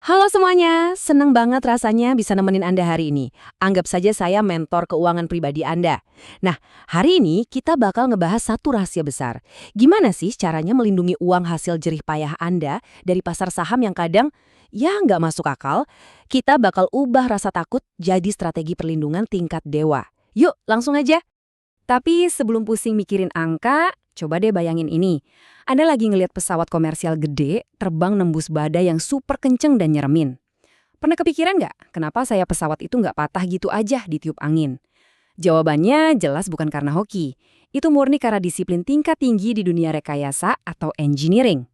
Halo semuanya, seneng banget rasanya bisa nemenin Anda hari ini. Anggap saja saya mentor keuangan pribadi Anda. Nah, hari ini kita bakal ngebahas satu rahasia besar. Gimana sih caranya melindungi uang hasil jerih payah Anda dari pasar saham yang kadang, ya nggak masuk akal? Kita bakal ubah rasa takut jadi strategi perlindungan tingkat dewa. Yuk, langsung aja. Tapi sebelum pusing mikirin angka, coba deh bayangin ini. Anda lagi ngelihat pesawat komersial gede terbang nembus badai yang super kenceng dan nyeremin. Pernah kepikiran nggak kenapa saya pesawat itu nggak patah gitu aja ditiup angin? Jawabannya jelas bukan karena hoki. Itu murni karena disiplin tingkat tinggi di dunia rekayasa atau engineering.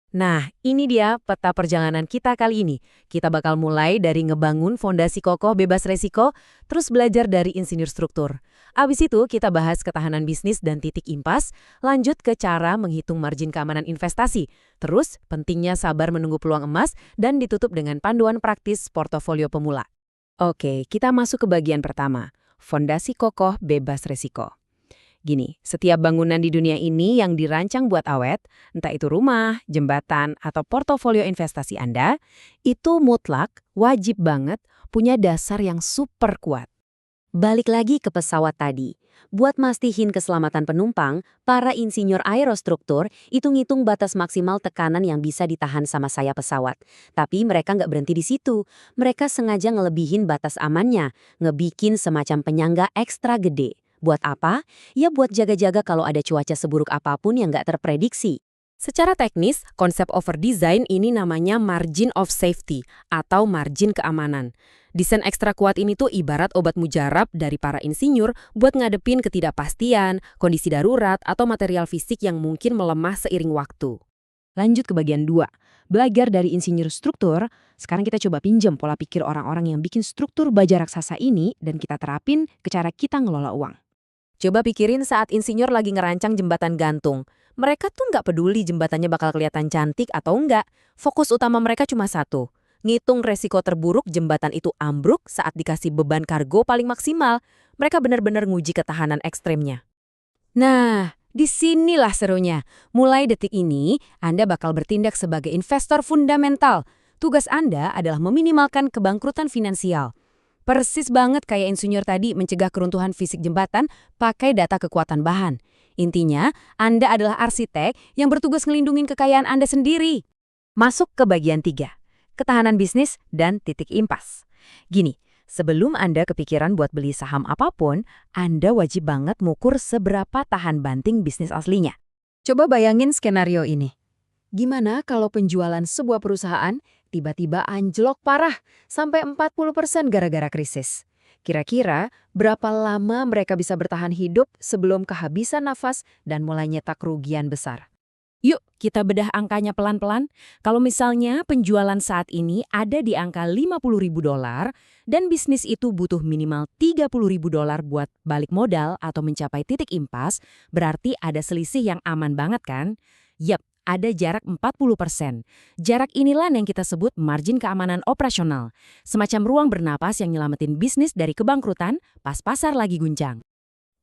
Nah, ini dia peta perjalanan kita kali ini. Kita bakal mulai dari ngebangun fondasi kokoh bebas resiko, terus belajar dari insinyur struktur. Abis itu kita bahas ketahanan bisnis dan titik impas, lanjut ke cara menghitung margin keamanan investasi. Terus, pentingnya sabar menunggu peluang emas dan ditutup dengan panduan praktis portofolio pemula. Oke, kita masuk ke bagian pertama, fondasi kokoh bebas resiko. Gini, setiap bangunan di dunia ini yang dirancang buat awet, entah itu rumah, jembatan, atau portofolio investasi Anda, itu mutlak, wajib banget, punya dasar yang super kuat. Balik lagi ke pesawat tadi. Buat mastiin keselamatan penumpang, para insinyur aerostruktur itu ngitung batas maksimal tekanan yang bisa ditahan sama sayap pesawat. Tapi mereka nggak berhenti di situ. Mereka sengaja ngelebihin batas amannya, ngebikin semacam penyangga ekstra gede. Buat apa? Ya buat jaga-jaga kalau ada cuaca seburuk apapun yang nggak terprediksi. Secara teknis, konsep over design ini namanya margin of safety atau margin keamanan. Desain ekstra kuat ini tuh ibarat obat mujarab dari para insinyur buat ngadepin ketidakpastian, kondisi darurat, atau material fisik yang mungkin melemah seiring waktu. Lanjut ke bagian 2. Belajar dari insinyur struktur, sekarang kita coba pinjam pola pikir orang-orang yang bikin struktur baja raksasa ini dan kita terapin ke cara kita ngelola uang. Coba pikirin saat insinyur lagi ngerancang jembatan gantung. Mereka tuh nggak peduli jembatannya bakal kelihatan cantik atau enggak. Fokus utama mereka cuma satu. Ngitung resiko terburuk jembatan itu ambruk saat dikasih beban kargo paling maksimal. Mereka benar-benar nguji ketahanan ekstremnya. Nah, disinilah serunya. Mulai detik ini, Anda bakal bertindak sebagai investor fundamental. Tugas Anda adalah meminimalkan kebangkrutan finansial. Persis banget kayak insinyur tadi mencegah keruntuhan fisik jembatan pakai data kekuatan bahan. Intinya, Anda adalah arsitek yang bertugas ngelindungin kekayaan Anda sendiri. Masuk ke bagian 3, ketahanan bisnis dan titik impas. Gini, sebelum Anda kepikiran buat beli saham apapun, Anda wajib banget ngukur seberapa tahan banting bisnis aslinya. Coba bayangin skenario ini. Gimana kalau penjualan sebuah perusahaan tiba-tiba anjlok parah sampai 40% gara-gara krisis? Kira-kira berapa lama mereka bisa bertahan hidup sebelum kehabisan nafas dan mulai nyetak kerugian besar? Yuk, kita bedah angkanya pelan-pelan. Kalau misalnya penjualan saat ini ada di angka $50.000 dan bisnis itu butuh minimal $30.000 buat balik modal atau mencapai titik impas, berarti ada selisih yang aman banget kan? Yap, ada jarak 40%. Jarak inilah yang kita sebut margin keamanan operasional. Semacam ruang bernapas yang nyelamatin bisnis dari kebangkrutan pas pasar lagi guncang.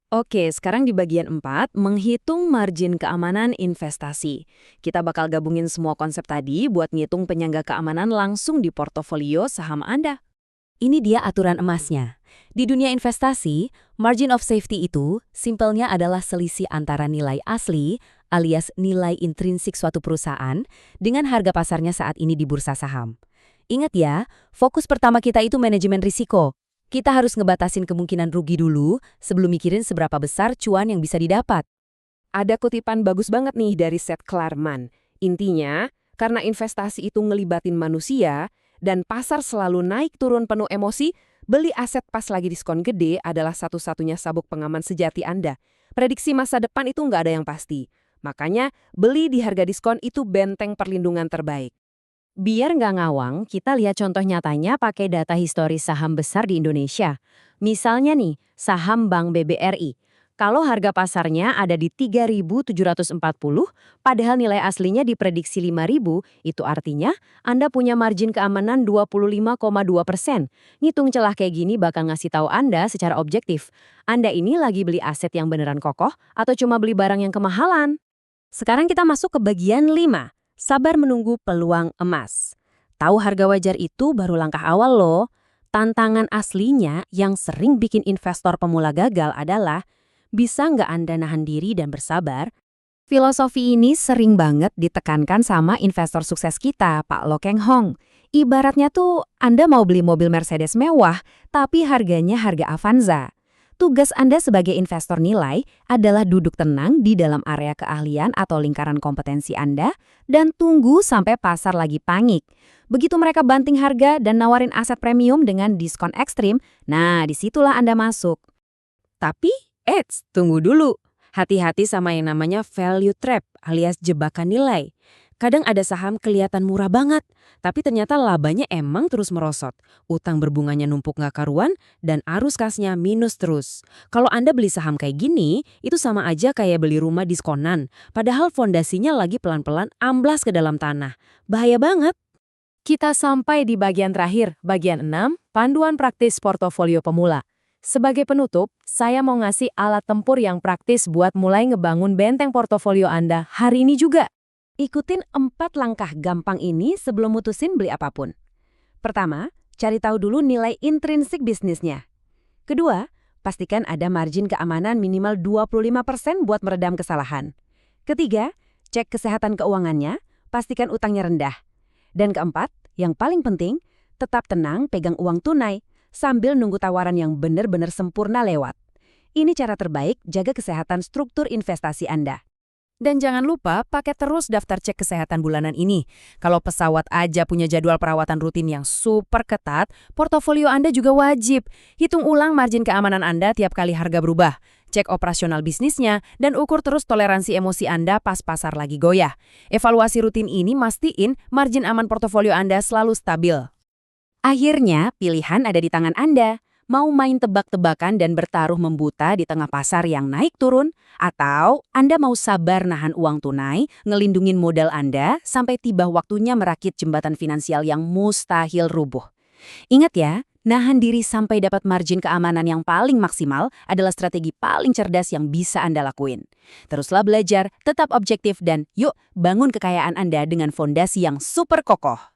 Oke, sekarang di bagian 4, menghitung margin keamanan investasi. Kita bakal gabungin semua konsep tadi buat ngitung penyangga keamanan langsung di portofolio saham Anda. Ini dia aturan emasnya. Di dunia investasi, margin of safety itu simpelnya adalah selisih antara nilai asli alias nilai intrinsik suatu perusahaan dengan harga pasarnya saat ini di bursa saham. Ingat ya, fokus pertama kita itu manajemen risiko. Kita harus ngebatasin kemungkinan rugi dulu sebelum mikirin seberapa besar cuan yang bisa didapat. Ada kutipan bagus banget nih dari Seth Klarman. Intinya, karena investasi itu ngelibatin manusia dan pasar selalu naik turun penuh emosi, beli aset pas lagi diskon gede adalah satu-satunya sabuk pengaman sejati Anda. Prediksi masa depan itu nggak ada yang pasti. Makanya, beli di harga diskon itu benteng perlindungan terbaik. Biar nggak ngawang, kita lihat contoh nyatanya pakai data historis saham besar di Indonesia. Misalnya nih, saham Bank BBRI. Kalau harga pasarnya ada di 3.740, padahal nilai aslinya diprediksi 5.000, itu artinya Anda punya margin keamanan 25,2%. Ngitung celah kayak gini bakal ngasih tahu Anda secara objektif, Anda ini lagi beli aset yang beneran kokoh atau cuma beli barang yang kemahalan. Sekarang kita masuk ke bagian 5, sabar menunggu peluang emas. Tahu harga wajar itu baru langkah awal loh. Tantangan aslinya yang sering bikin investor pemula gagal adalah bisa nggak Anda nahan diri dan bersabar? Filosofi ini sering banget ditekankan sama investor sukses kita, Pak Lo Keng Hong. Ibaratnya tuh Anda mau beli mobil Mercedes mewah, tapi harganya harga Avanza. Tugas Anda sebagai investor nilai adalah duduk tenang di dalam area keahlian atau lingkaran kompetensi Anda dan tunggu sampai pasar lagi panik. Begitu mereka banting harga dan nawarin aset premium dengan diskon ekstrim, nah disitulah Anda masuk. Tapi, tunggu dulu. Hati-hati sama yang namanya value trap alias jebakan nilai. Kadang ada saham kelihatan murah banget, tapi ternyata labanya emang terus merosot. Utang berbunganya numpuk nggak karuan, dan arus kasnya minus terus. Kalau Anda beli saham kayak gini, itu sama aja kayak beli rumah diskonan. Padahal fondasinya lagi pelan-pelan amblas ke dalam tanah. Bahaya banget. Kita sampai di bagian terakhir, bagian 6, panduan praktis portofolio pemula. Sebagai penutup, saya mau ngasih alat tempur yang praktis buat mulai ngebangun benteng portofolio Anda hari ini juga. Ikutin 4 langkah gampang ini sebelum mutusin beli apapun. Pertama, cari tahu dulu nilai intrinsik bisnisnya. Kedua, pastikan ada margin keamanan minimal 25% buat meredam kesalahan. Ketiga, cek kesehatan keuangannya, pastikan utangnya rendah. Dan keempat, yang paling penting, tetap tenang pegang uang tunai sambil nunggu tawaran yang benar-benar sempurna lewat. Ini cara terbaik jaga kesehatan struktur investasi Anda. Dan jangan lupa pakai terus daftar cek kesehatan bulanan ini. Kalau pesawat aja punya jadwal perawatan rutin yang super ketat, portofolio Anda juga wajib. Hitung ulang margin keamanan Anda tiap kali harga berubah. Cek operasional bisnisnya dan ukur terus toleransi emosi Anda pas pasar lagi goyah. Evaluasi rutin ini mastiin margin aman portofolio Anda selalu stabil. Akhirnya, pilihan ada di tangan Anda. Mau main tebak-tebakan dan bertaruh membuta di tengah pasar yang naik turun? Atau Anda mau sabar nahan uang tunai, ngelindungin modal Anda sampai tiba waktunya merakit jembatan finansial yang mustahil rubuh? Ingat ya, nahan diri sampai dapat margin keamanan yang paling maksimal adalah strategi paling cerdas yang bisa Anda lakuin. Teruslah belajar, tetap objektif dan yuk bangun kekayaan Anda dengan fondasi yang super kokoh.